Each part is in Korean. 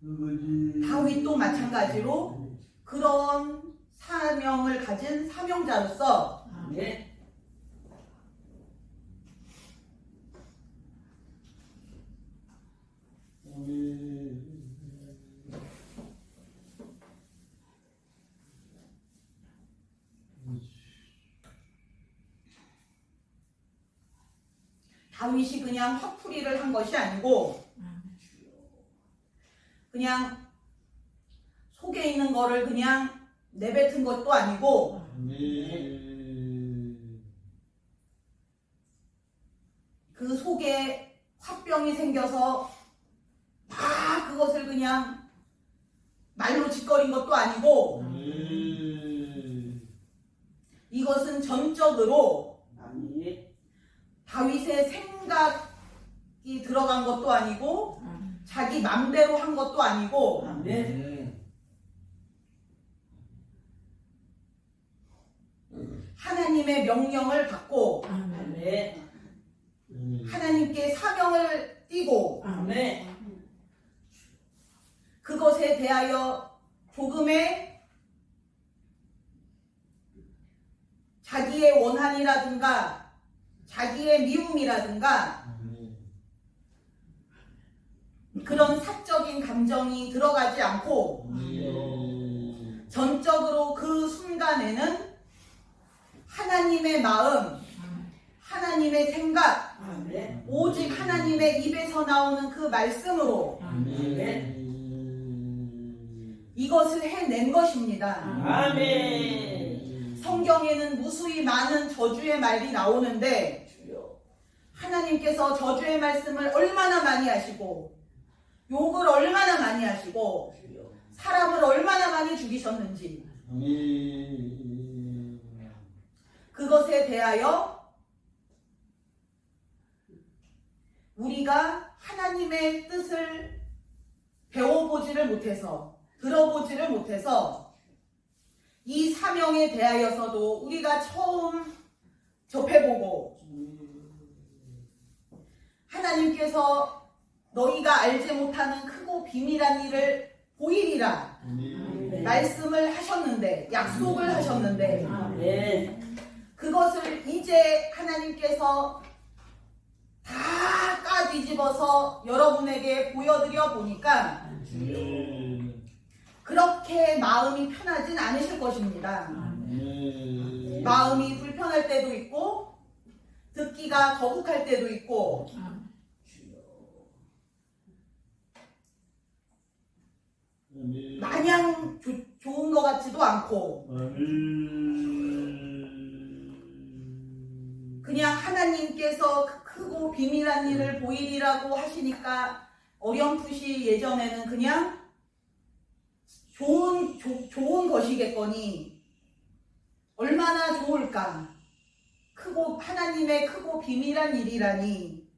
다윗도 마찬가지로 그런 사명을 가진 사명자로서 다윗이 그냥 화풀이를 한 것이 아니고 그냥 속에 있는 거를 그냥 내뱉은 것도 아니고 그 속에 화병이 생겨서 막 그것을 그냥 말로 짓거린 것도 아니고 이것은 전적으로 다윗의 생각이 들어간 것도 아니고 자기 맘대로 한 것도 아니고 하나님의 명령을 받고 하나님께 사명을 띠고 그것에 대하여 조금의 자기의 원한이라든가 자기의 미움이라든가 그런 사적인 감정이 들어가지 않고 전적으로 그 순간에는 하나님의 마음, 하나님의 생각, 오직 하나님의 입에서 나오는 그 말씀으로 이것을 해낸 것입니다. 성경에는 무수히 많은 저주의 말이 나오는데 하나님께서 저주의 말씀을 얼마나 많이 하시고 욕을 얼마나 많이 하시고 사람을 얼마나 많이 죽이셨는지 그것에 대하여 우리가 하나님의 뜻을 배워보지를 못해서 들어보지를 못해서 이 사명에 대하여서도 우리가 처음 접해보고 하나님께서 너희가 알지 못하는 크고 비밀한 일을 보이리라 말씀을 하셨는데 약속을 하셨는데 그것을 이제 하나님께서 다 까뒤집어서 여러분에게 보여드려 보니까 그렇게 마음이 편하진 않으실 것입니다. 마음이 불편할 때도 있고 듣기가 거북할 때도 있고 마냥 좋은 것 같지도 않고 그냥 하나님께서 크고 비밀한 일을 보이리라고 하시니까 어렴풋이 예전에는 그냥 좋은 것이겠거니 얼마나 좋을까 하나님의 크고 비밀한 일이라니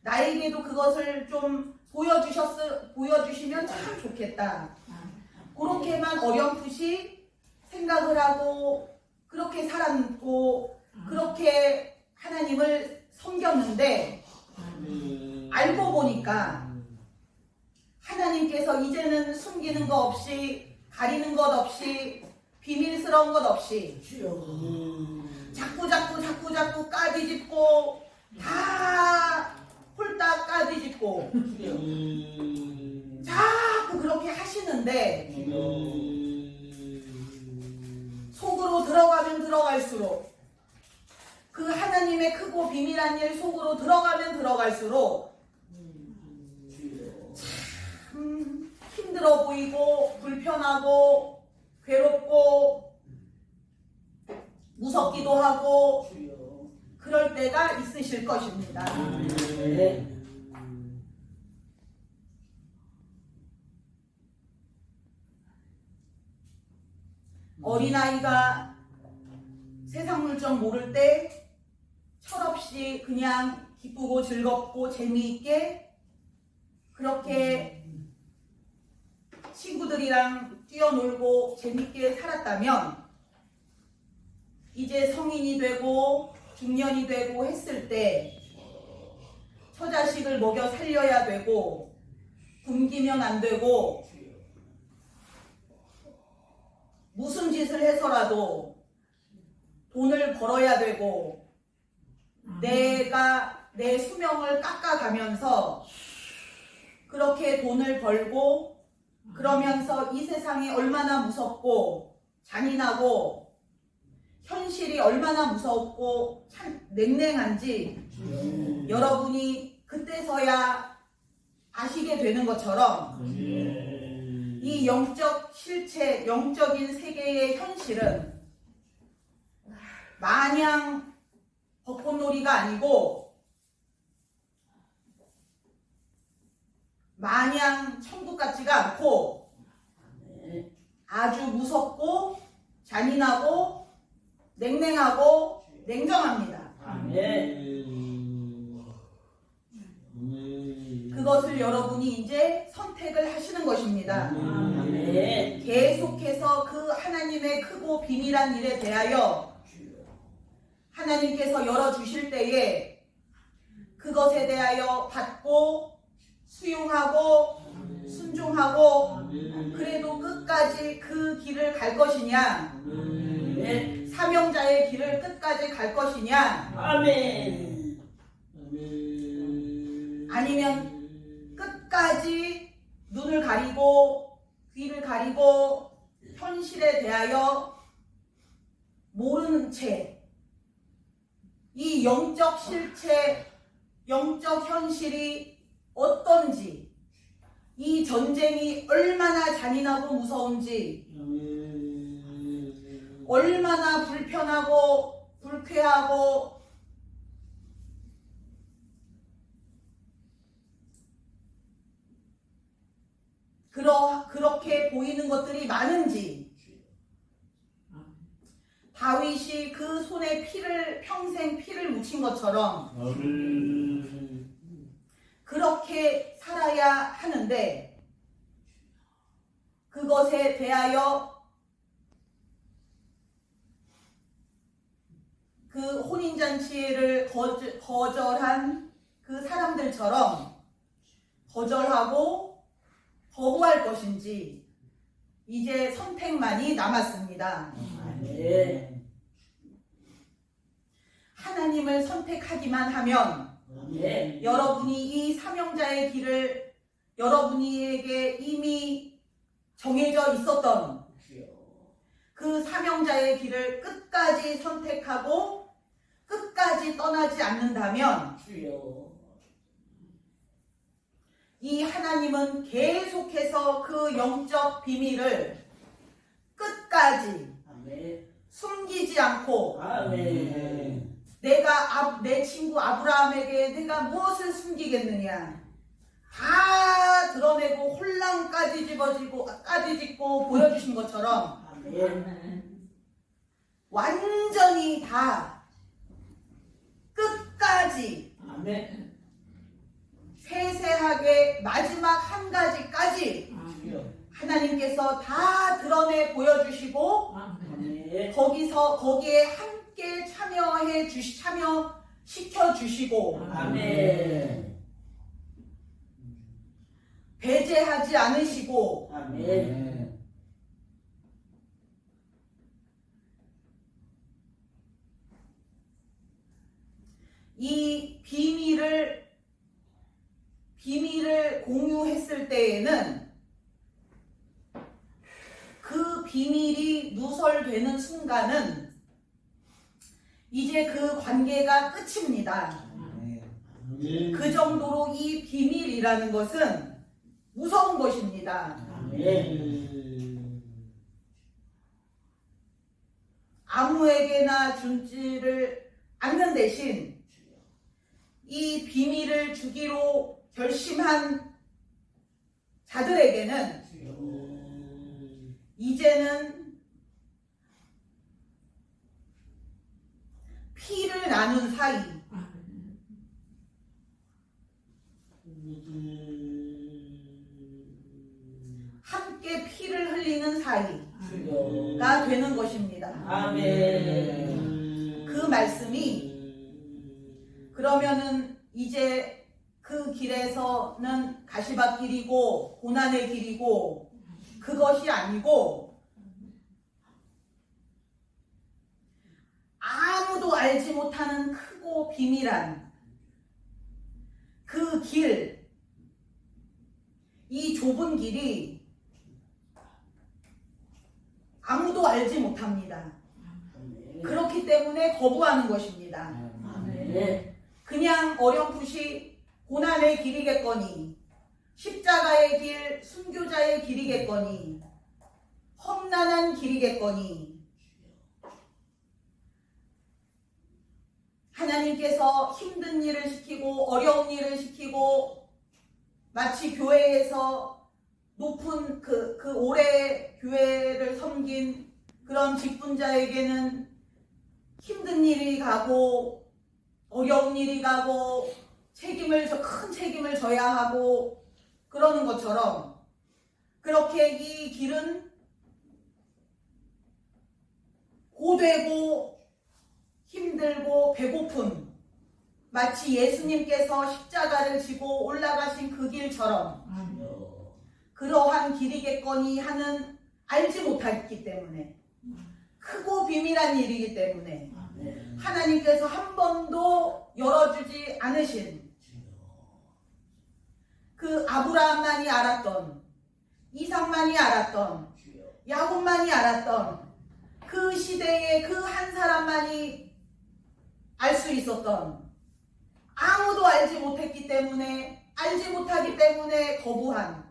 나에게도 그것을 좀 보여주시면 참 좋겠다 그렇게만 어렴풋이 생각을 하고 그렇게 살았고 그렇게 하나님을 섬겼는데 알고 보니까 하나님께서 이제는 숨기는 것 없이 가리는 것 없이 비밀스러운 것 없이 자꾸 까뒤집고 다 홀딱 까뒤집고 자꾸 그렇게 하시는데 속으로 들어가면 들어갈수록 그 하나님의 크고 비밀한 일 속으로 들어가면 들어갈수록 참 힘들어 보이고 불편하고 괴롭고 무섭기도 하고 그럴 때가 있으실 것입니다. 어린아이가 세상 물정 모를 때 철없이 그냥 기쁘고 즐겁고 재미있게 그렇게 친구들이랑 뛰어놀고 재밌게 살았다면 이제 성인이 되고 중년이 되고 했을 때 처자식을 먹여 살려야 되고 굶기면 안 되고 무슨 짓을 해서라도 돈을 벌어야 되고 내가 내 수명을 깎아가면서 그렇게 돈을 벌고 그러면서 이 세상이 얼마나 무섭고 잔인하고 현실이 얼마나 무섭고 참 냉랭한지 여러분이 그때서야 아시게 되는 것처럼 이 영적 실체, 영적인 세계의 현실은 마냥 벚꽃놀이가 아니고 마냥 천국 같지가 않고 아주 무섭고 잔인하고 냉랭하고 냉정합니다. 그것을 여러분이 이제 선택을 하시는 것입니다. 계속해서 그 하나님의 크고 비밀한 일에 대하여 하나님께서 열어주실 때에 그것에 대하여 받고 수용하고 순종하고 그래도 끝까지 그 길을 갈 것이냐, 사명자의 길을 끝까지 갈 것이냐, 아니면 끝까지 눈을 가리고 귀를 가리고 현실에 대하여 모르는 채 이 영적 실체, 영적 현실이 어떤지, 이 전쟁이 얼마나 잔인하고 무서운지, 얼마나 불편하고 불쾌하고 그렇게 보이는 것들이 많은지, 다윗이 그 손에 평생 피를 묻힌 것처럼 그렇게 살아야 하는데 그것에 대하여 그 혼인잔치를 거절한 그 사람들처럼 거절하고 거부할 것인지 이제 선택만이 남았습니다. 하나님을 선택하기만 하면 여러분이 이 사명자의 길을 여러분에게 이미 정해져 있었던 그 사명자의 길을 끝까지 선택하고 끝까지 떠나지 않는다면 이 하나님은 계속해서 그 영적 비밀을 끝까지 숨기지 않고 내가 내 친구 아브라함에게 내가 무엇을 숨기겠느냐, 다 드러내고 홀랑까지 짓고 보여주신 것처럼 완전히 다 끝까지 세세하게 마지막 한 가지까지 하나님께서 다 드러내 보여주시고 거기에 함께 참여시켜 주시고 배제하지 않으시고 이 비밀을 공유했을 때에는 그 비밀이 누설되는 순간은 이제 그 관계가 끝입니다. 그 정도로 이 비밀이라는 것은 무서운 것입니다. 아무에게나 주지를 않는 대신 이 비밀을 주기로 결심한 자들에게는 이제는 피를 나눈 사이, 함께 피를 흘리는 사이가 되는 것입니다. 그 말씀이 그러면은 이제 그 길에서는 가시밭길이고 고난의 길이고 그것이 아니고 아무도 알지 못하는 크고 비밀한 그 길, 이 좁은 길이 아무도 알지 못합니다. 그렇기 때문에 거부하는 것입니다. 그냥 어렴풋이 고난의 길이겠거니 십자가의 길, 순교자의 길이겠거니 험난한 길이겠거니 하나님께서 힘든 일을 시키고 어려운 일을 시키고 마치 교회에서 높은 그 오래 교회를 섬긴 그런 직분자에게는 힘든 일이 가고 어려운 일이 가고 큰 책임을 져야 하고 그러는 것처럼 그렇게 이 길은 고되고 힘들고 배고픈 마치 예수님께서 십자가를 지고 올라가신 그 길처럼 그러한 길이겠거니 하는 알지 못했기 때문에 크고 비밀한 일이기 때문에 하나님께서 한 번도 열어주지 않으신 그 아브라함만이 알았던 이삭만이 알았던 야곱만이 알았던 그 시대의 그 한 사람만이 알 수 있었던 아무도 알지 못했기 때문에 알지 못하기 때문에 거부한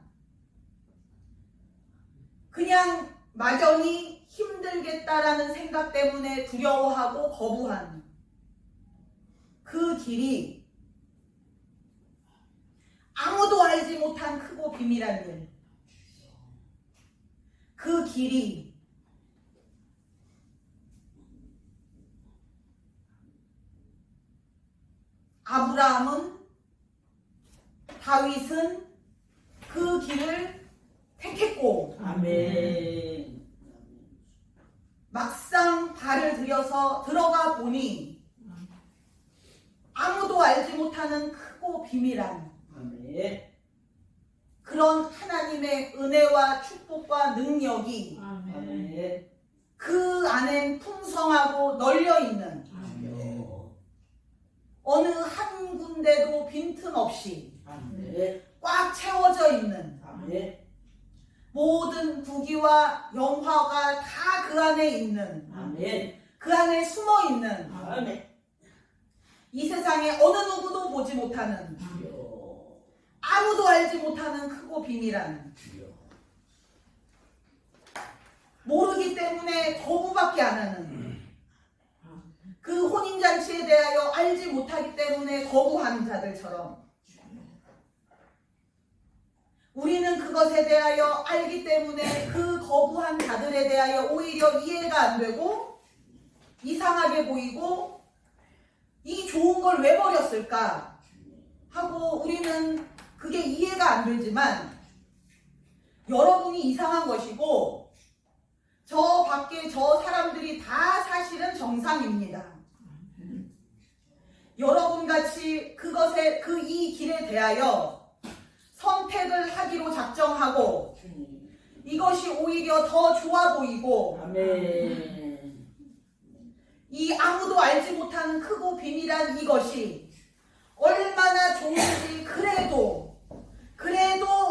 그냥 막연히 힘들겠다라는 생각 때문에 두려워하고 거부한 그 길이 아무도 알지 못한 크고 비밀한 일, 그 길이 아브라함은 다윗은 그 길을 택했고 아멘. 막상 발을 들여서 들어가 보니 아무도 알지 못하는 크고 비밀한 아멘. 그런 하나님의 은혜와 축복과 능력이 아멘. 그 안엔 풍성하고 널려있는 어느 한 군데도 빈틈없이 아멘. 꽉 채워져 있는 아멘. 모든 부귀와 영화가 다 그 안에 있는 아멘. 그 안에 숨어 있는 아멘. 이 세상에 어느 누구도 보지 못하는 아무도 알지 못하는 크고 비밀한 모르기 때문에 거부밖에 안 하는 그 혼인잔치에 대하여 알지 못하기 때문에 거부하는 자들처럼 우리는 그것에 대하여 알기 때문에 그 거부한 자들에 대하여 오히려 이해가 안 되고 이상하게 보이고 이 좋은 걸 왜 버렸을까 하고 우리는 그게 이해가 안 되지만 여러분이 이상한 것이고 저 밖에 저 사람들이 다 사실은 정상입니다. 여러분같이 그것에 이 길에 대하여 선택을 하기로 작정하고 이것이 오히려 더 좋아 보이고 아멘. 이 아무도 알지 못하는 크고 비밀한 이것이 얼마나 좋은지 그래도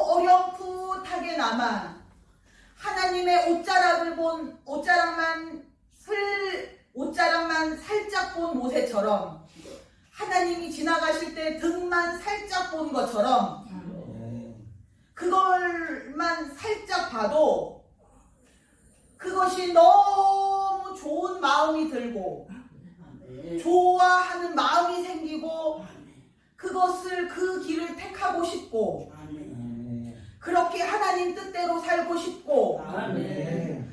어렴풋하게나마 하나님의 옷자락만 살짝 본 모세처럼 하나님이 지나가실 때 등만 살짝 본 것처럼 그걸만 살짝 봐도 그것이 너무 좋은 마음이 들고 좋아하는 마음이 생기고 그 길을 택하고 싶고 그렇게 하나님 뜻대로 살고 싶고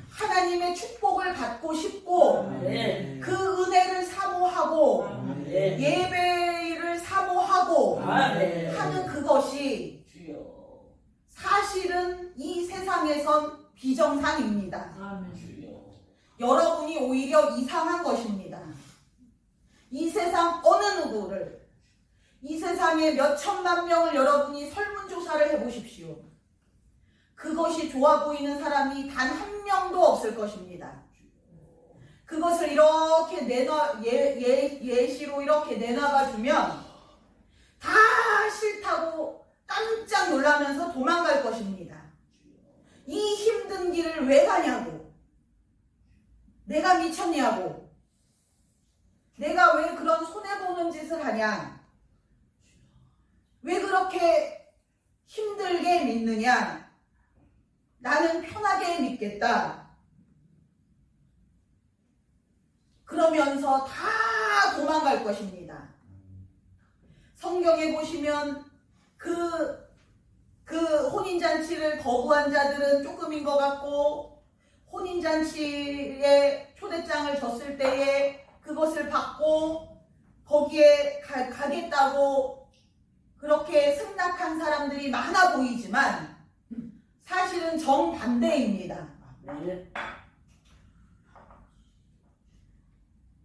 하나님의 축복을 받고 싶고 그 은혜를 사모하고 예배를 사모하고 하는 그것이 사실은 이 세상에선 비정상입니다. 여러분이 오히려 이상한 것입니다. 이 세상 어느 누구를 이 세상에 몇 천만 명을 여러분이 설문조사를 해보십시오. 그것이 좋아 보이는 사람이 단 한 명도 없을 것입니다. 그것을 이렇게 예시로 이렇게 내놔가 주면 다 싫다고 깜짝 놀라면서 도망갈 것입니다. 이 힘든 길을 왜 가냐고. 내가 미쳤냐고. 내가 왜 그런 손해보는 짓을 하냐. 왜 그렇게 힘들게 믿느냐. 나는 편하게 믿겠다. 그러면서 다 도망갈 것입니다. 성경에 보시면 그 혼인잔치를 거부한 자들은 조금인 것 같고, 혼인잔치에 초대장을 줬을 때에 그것을 받고 거기에 가겠다고 그렇게 승낙한 사람들이 많아 보이지만 사실은 정반대입니다.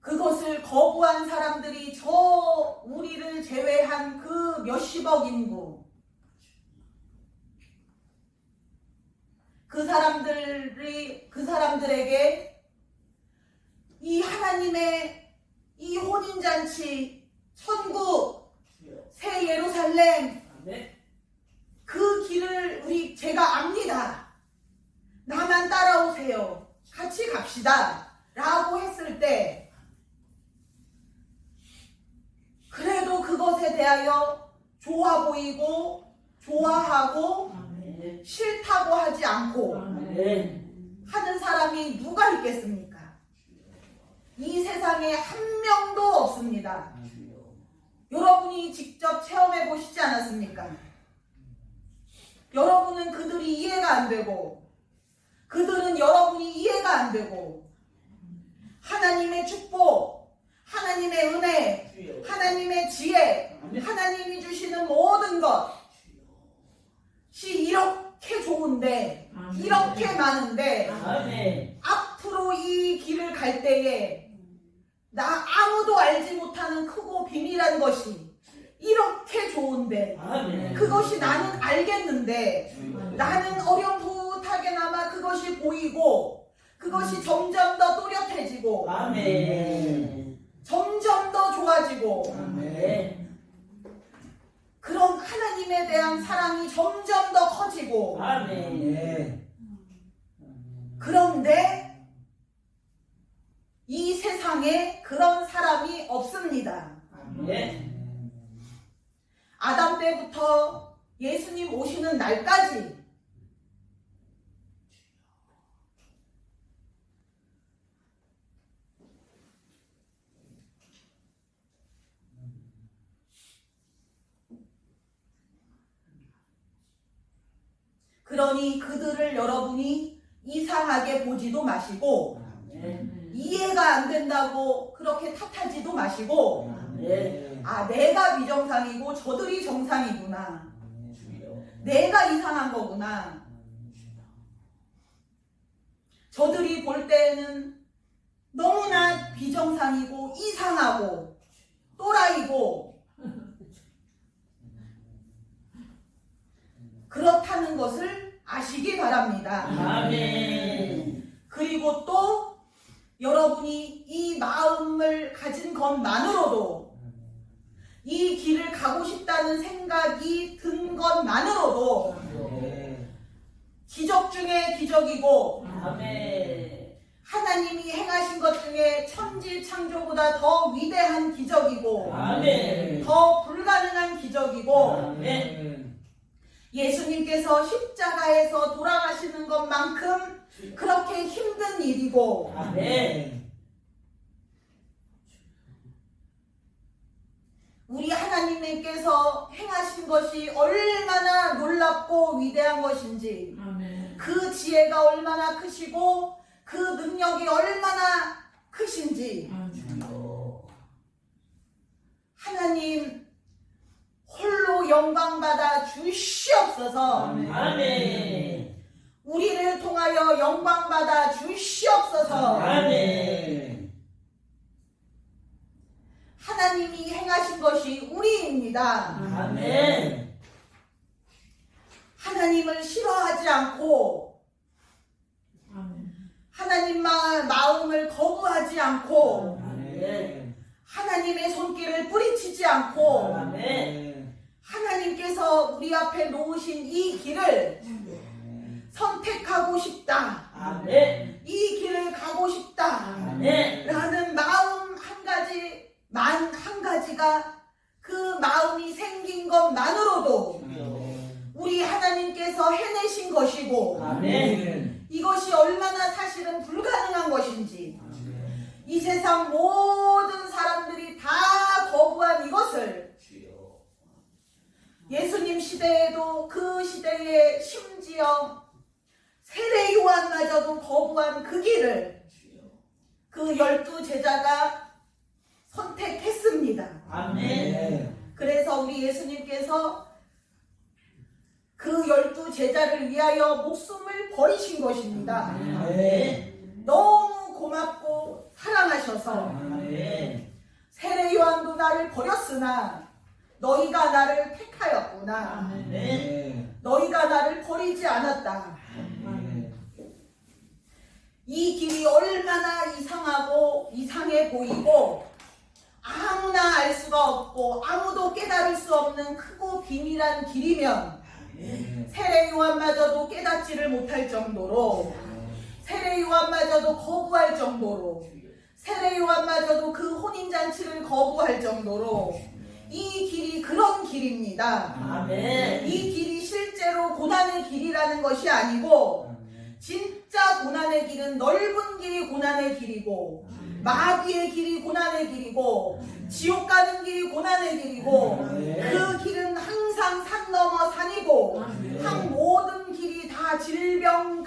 그것을 거부한 사람들이 저 우리를 제외한 그 몇십억 인구, 그 사람들에게 이 하나님의 이 혼인잔치, 천국, 새 예루살렘, 그 길을 제가 압니다. 나만 따라오세요. 같이 갑시다. 라고 했을 때 그래도 그것에 대하여 좋아 보이고 좋아하고 싫다고 하지 않고 하는 사람이 누가 있겠습니까? 이 세상에 한 명도 없습니다. 여러분이 직접 체험해 보시지 않았습니까? 여러분은 그들이 이해가 안 되고, 그들은 여러분이 이해가 안 되고, 하나님의 축복, 하나님의 은혜, 하나님의 지혜, 하나님이 주시는 모든 것이 이렇게 좋은데, 이렇게 많은데, 앞으로 이 길을 갈 때에 나 아무도 알지 못하는 크고 비밀한 것이 이렇게 좋은데, 그것이 나는 알겠는데, 나는 어렴풋하게나마 그것이 보이고, 그것이 점점 더 또렷해지고, 점점 더 좋아지고, 그런 하나님에 대한 사랑이 점점 더 커지고, 그런데 이 세상에 그런 사람이 없습니다. 아담 때부터 예수님 오시는 날까지 그러니 그들을 여러분이 이상하게 보지도 마시고 이해가 안 된다고 그렇게 탓하지도 마시고 아, 내가 비정상이고 저들이 정상이구나. 내가 이상한 거구나. 저들이 볼 때는 너무나 비정상이고 이상하고 또라이고 그렇다는 것을 아시기 바랍니다. 그리고 또 여러분이 이 마음을 가진 것만으로도, 이 길을 가고 싶다는 생각이 든 것만으로도 기적 중에 기적이고, 하나님이 행하신 것 중에 천지 창조보다 더 위대한 기적이고, 더 불가능한 기적이고, 예수님께서 십자가에서 돌아가시는 것만큼 그렇게 힘든 일이고, 우리 하나님께서 행하신 것이 얼마나 놀랍고 위대한 것인지, 그 지혜가 얼마나 크시고 그 능력이 얼마나 크신지 하나님 홀로 영광받아 주시옵소서. 우리를 통하여 영광받아 주시옵소서. 하나님 하나님이 행하신 것이 우리입니다. 아멘. 하나님을 싫어하지 않고 하나님 마음을 거부하지 않고 아멘. 하나님의 손길을 뿌리치지 않고 아멘. 하나님께서 우리 앞에 놓으신 이 길을 선택하고 싶다. 아멘. 이 길을 가고 싶다. 아멘. 라는 마음 한 가지가 그 마음이 생긴 것만으로도 우리 하나님께서 해내신 것이고 아멘. 이것이 얼마나 사실은 불가능한 것인지 이 세상 모든 사람들이 다 거부한 이것을 예수님 시대에도 그 시대에 심지어 세례 요한마저도 거부한 그 길을 그 12 제자가 선택했습니다. 아멘. 그래서 우리 예수님께서 그 12 제자를 위하여 목숨을 버리신 것입니다. 아멘. 너무 고맙고 사랑하셔서 아멘. 세례 요한도 나를 버렸으나 너희가 나를 택하였구나. 아멘. 너희가 나를 버리지 않았다. 이 길이 얼마나 이상하고 이상해 보이고 아무나 알 수가 없고 아무도 깨달을 수 없는 크고 비밀한 길이면 세례 요한마저도 깨닫지를 못할 정도로 세례 요한마저도 거부할 정도로 세례 요한마저도 그 혼인잔치를 거부할 정도로 이 길이 그런 길입니다. 아멘. 이 길이 실제로 고난의 길이라는 것이 아니고 진짜 고난의 길은 넓은 길이 고난의 길이고 마귀의 길이 고난의 길이고 지옥 가는 길이 고난의 길이고 그 길은 항상 산 넘어 산이고 한 모든 길이 다 질병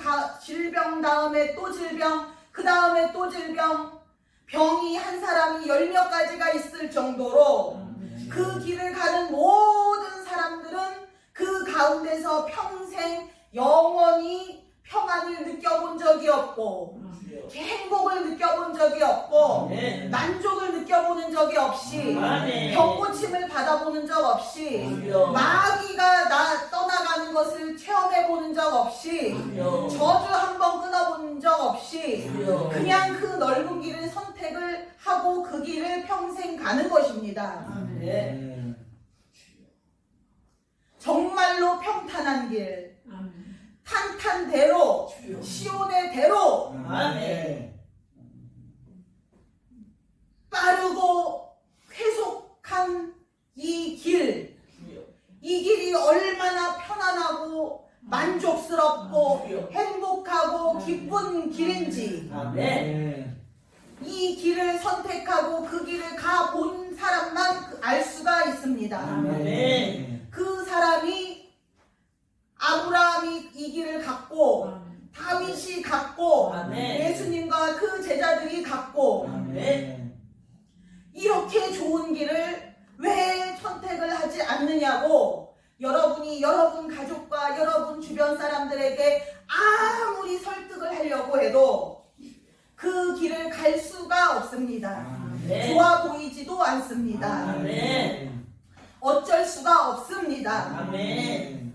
다음에 또 질병 그 다음에 또 질병 병이 한 사람이 10몇 가지가 있을 정도로 그 길을 가는 모든 사람들은 그 가운데서 평생 영원히 평안을 느껴본 적이 없고 행복을 느껴본 적이 없고 아멘. 만족을 느껴보는 적이 없이 아멘. 병고침을 받아보는 적 없이 아멘. 마귀가 나 떠나가는 것을 체험해보는 적 없이 아멘. 저주 한번 끊어본 적 없이 아멘. 그냥 그 넓은 길을 선택을 하고 그 길을 평생 가는 것입니다. 아멘. 정말로 평탄한 길, 탄탄대로, 시온의 대로 아멘. 빠르고 쾌속한 이 길, 이 길이 얼마나 편안하고 만족스럽고 행복하고 기쁜 길인지 아멘. 이 길을 선택하고 그 길을 가본 사람만 알 수가 있습니다. 아멘. 그 사람이 아브라함이 이 길을 갔고 다윗이 갔고 아멘. 예수님과 그 제자들이 갔고 아멘. 이렇게 좋은 길을 왜 선택을 하지 않느냐고 여러분이 여러분 가족과 여러분 주변 사람들에게 아무리 설득을 하려고 해도 그 길을 갈 수가 없습니다. 아멘. 좋아 보이지도 않습니다. 아멘. 어쩔 수가 없습니다. 아멘.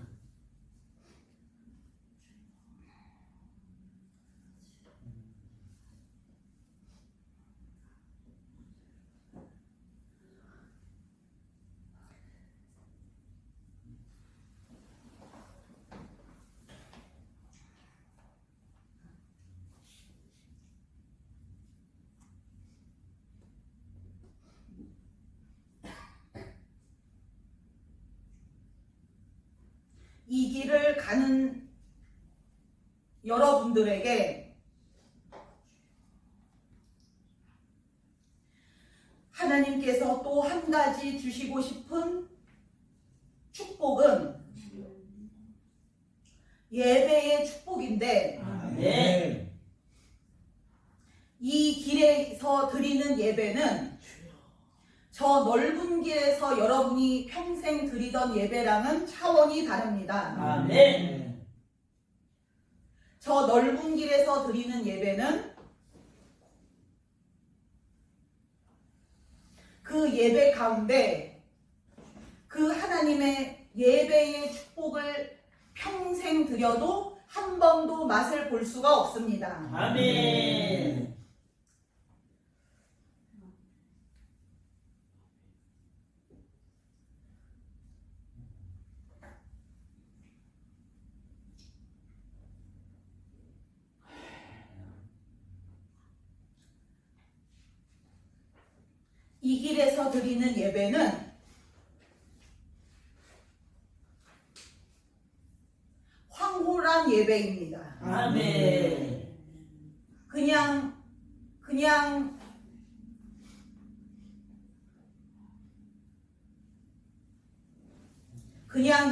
이 길을 가는 여러분들에게 하나님께서 또 한 가지 주시고 싶은 축복은 예배의 축복인데 아멘. 이 길에서 드리는 예배는 저 넓은 길에서 여러분이 평생 드리던 예배랑은 차원이 다릅니다. 아멘. 저 넓은 길에서 드리는 예배는 그 예배 가운데 그 하나님의 예배의 축복을 평생 드려도 한 번도 맛을 볼 수가 없습니다. 아멘. 이 길에서 드리는 예배는 황홀한 예배입니다. 아멘. 그냥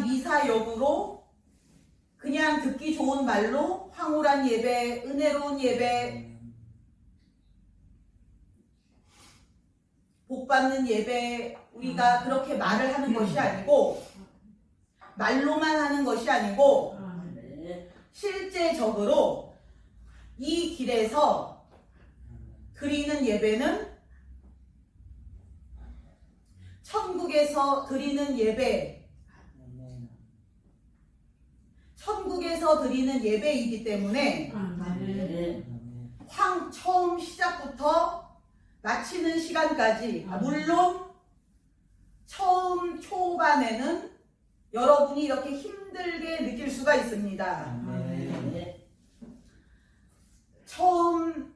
미사역으로 그냥 듣기 좋은 말로 황홀한 예배, 은혜로운 예배, 복받는 예배, 우리가 그렇게 말을 하는 것이 아니고 말로만 하는 것이 아니고 실제적으로 이 길에서 드리는 예배는 천국에서 드리는 예배, 천국에서 드리는 예배이기 때문에 처음 시작부터 마치는 시간까지, 물론 처음 초반에는 여러분이 이렇게 힘들게 느낄 수가 있습니다. 처음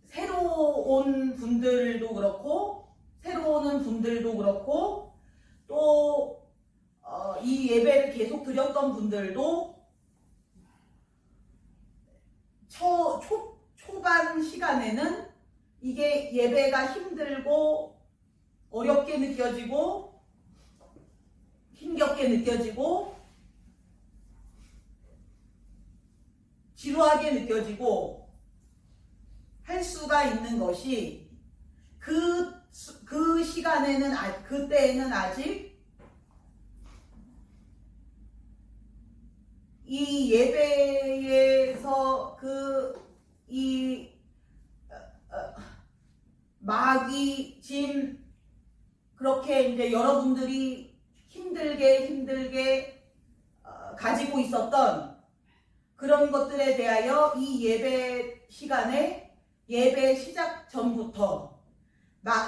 새로 온 분들도 그렇고 새로 오는 분들도 그렇고 또 이 예배를 계속 드렸던 분들도 초반 시간에는 이게 예배가 힘들고 어렵게 느껴지고 힘겹게 느껴지고 지루하게 느껴지고 할 수가 있는 것이 그 시간에는 그때에는 아직 이 예배에서 마귀 짐 그렇게 이제 여러분들이 힘들게 가지고 있었던 그런 것들에 대하여 이 예배 시간에 예배 시작 전부터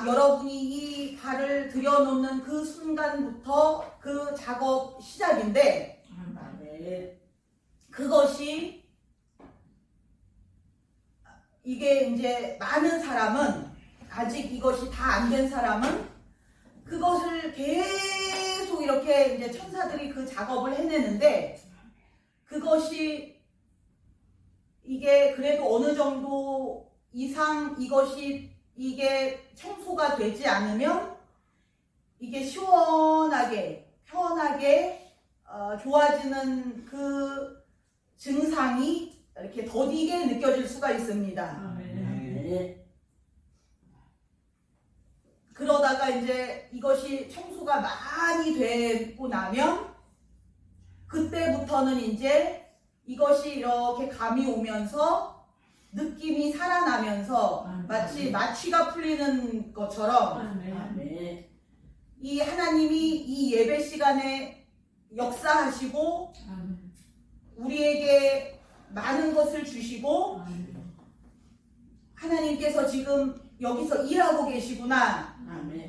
여러분이 이 발을 들여놓는 그 순간부터 그 작업 시작인데 그것이 이게 이제 많은 사람은 아직 이것이 다 안 된 사람은 그것을 계속 이렇게 이제 천사들이 그 작업을 해내는데 그것이 이게 그래도 어느 정도 이상 이게 청소가 되지 않으면 이게 시원하게 편하게 좋아지는 그 증상이 이렇게 더디게 느껴질 수가 있습니다. 그러다가 이제 이것이 청소가 많이 되고 나면 그때부터는 이제 이것이 이렇게 감이 오면서 느낌이 살아나면서 마치 마취가 풀리는 것처럼 이 하나님이 이 예배 시간에 역사하시고 우리에게 많은 것을 주시고 하나님께서 지금 여기서 일하고 계시구나.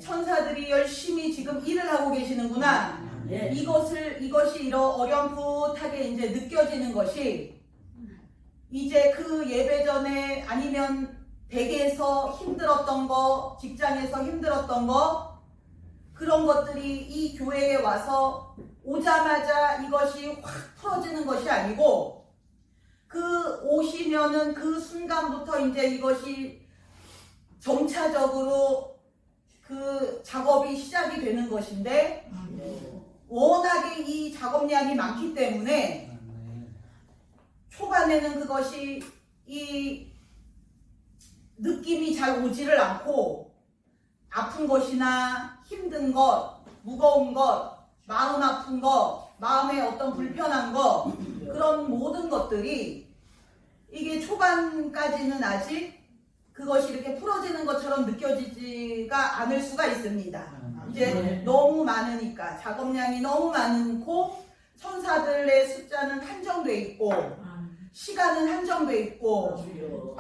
천사들이 열심히 지금 일을 하고 계시는구나. 이것이 어렴풋하게 이제 느껴지는 것이 이제 그 예배 전에 아니면 댁에서 힘들었던 거, 직장에서 힘들었던 거 그런 것들이 이 교회에 와서 오자마자 이것이 확 풀어지는 것이 아니고 그 오시면은 그 순간부터 이제 이것이 점차적으로 그 작업이 시작이 되는 것인데 워낙에 이 작업량이 많기 때문에 초반에는 그것이 이 느낌이 잘 오지를 않고 아픈 것이나 힘든 것, 무거운 것, 마음 아픈 것, 마음에 어떤 불편한 것 그런 모든 것들이 이게 초반까지는 아직 그것이 이렇게 풀어지는 것처럼 느껴지지가 않을 수가 있습니다. 이제 네. 너무 많으니까 작업량이 너무 많고 천사들의 숫자는 한정돼 있고 시간은 한정돼 있고 주여.